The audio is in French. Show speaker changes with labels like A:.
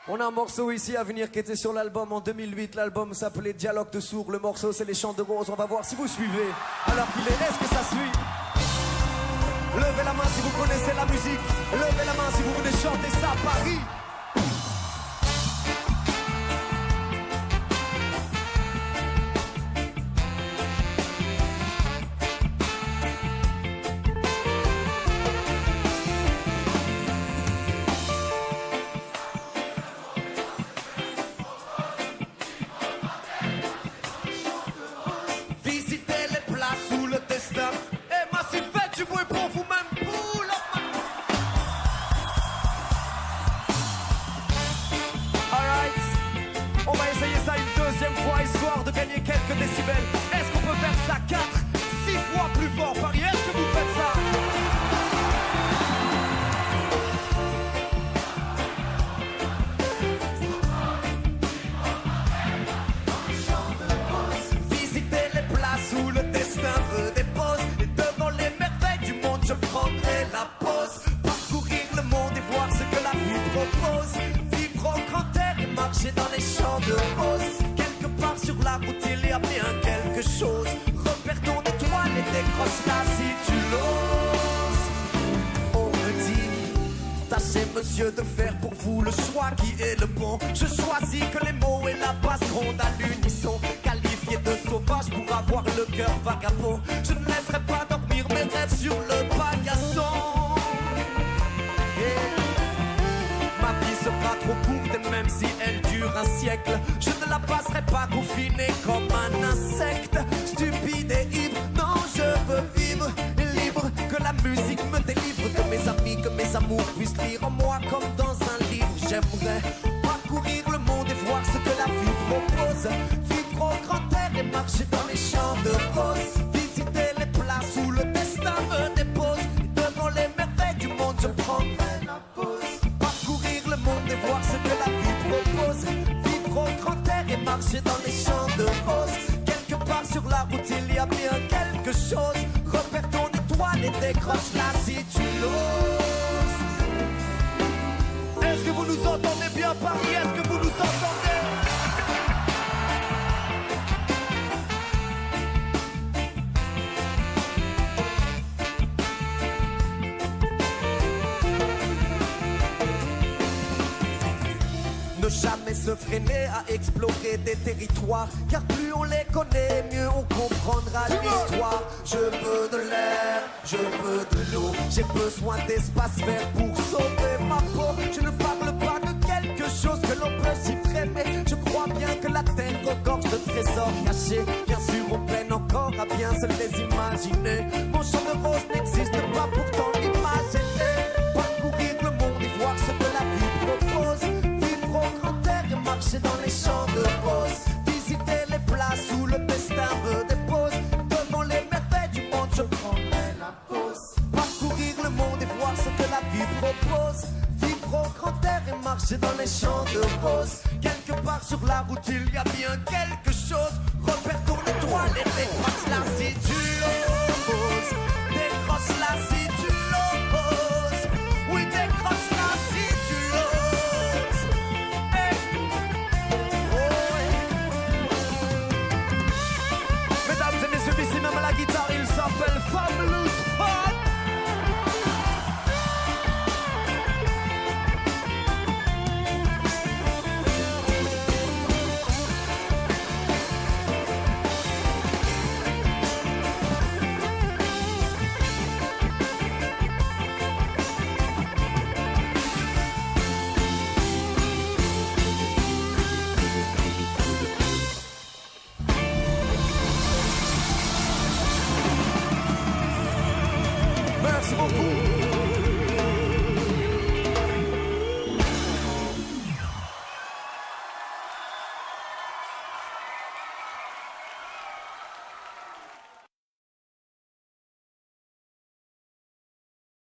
A: On a un morceau ici à venir qui était sur l'album en 2008. L'album s'appelait Dialogue de sourds. Le morceau c'est Les Chants de Rose. On va voir si vous suivez. Alors qu'il est, est-ce que ça suit? Levez la main si vous connaissez la musique. Levez la main si vous voulez chanter ça à Paris.
B: Visitez les places où le destin est massif. Faites du bruit pour vous-même. Pull up.
A: Alright. On va essayer ça une deuxième fois, histoire de gagner quelques décibels. Est-ce qu'on peut faire ça 4, 6 fois plus fort? Paris, est-ce que vous faites ça?
B: Visitez les places où le destin me dépose. Et devant les merveilles du monde, je prendrai la pause. Parcourir le monde et voir ce que la vie propose. Vivre en grand air et marcher dans les champs de roses. Quelque part sur la route, il y a bien quelque chose. Repère ton étoile et décroche-la si tu l'oses. On me dit, tâchez monsieur de faire pour vous le choix qui est le bon. Je choisis que les mots et la basse ronde à l'unisson. Qualifié de sauvage pour avoir le cœur vagabond. Je ne laisserai pas dormir mes rêves sur le paillasson. Ma vie sera trop courte et même si elle dure un siècle, je ne la passerai pas confinée comme un insecte. Stupide et ivre, non je veux vivre libre. Que la musique me délivre de mes amis, que mes amours puissent lire en moi comme dans un livre. J'aimerais parcourir le monde et voir ce que la vie propose. Vivre au grand air et marcher dans les champs de roses. Visiter les places où le destin me dépose. Et devant les merveilles du monde je prendrai la pause. Parcourir le monde et voir ce que la vie propose. Vivre au grand air et marcher dans les champs de roses. Quelque part sur la route il y a bien quelque chose. Repère ton étoile et décroche-la si tu l'oses. Est-ce que vous nous entendez bien Paris? Est-ce que vous nous entendez? Ne jamais se freiner à explorer des territoires. Car plus on les connaît, mieux on comprendra l'histoire. Je veux de l'air, je veux de l'eau. J'ai besoin d'espace vert pour sauver ma peau. Je ne parle pas de quelque chose que l'on peut chiffrer, mais je crois bien que la terre regorge de trésors cachés. Bien sûr on peine encore à bien se les imaginer. Mon champ de rose n'existe pas, pourtant l'imaginer. Parcourir le monde et voir ce que la vie propose. Marcher dans les champs de roses. Visiter les places où le destin me dépose. Devant les merveilles du monde je prendrai la pause. Parcourir le monde et voir ce que la vie propose. Vivre au grand air et marcher dans les champs de roses. Quelque part sur la route il y a bien quelque chose. Repère ton étoile et décroche-la si tu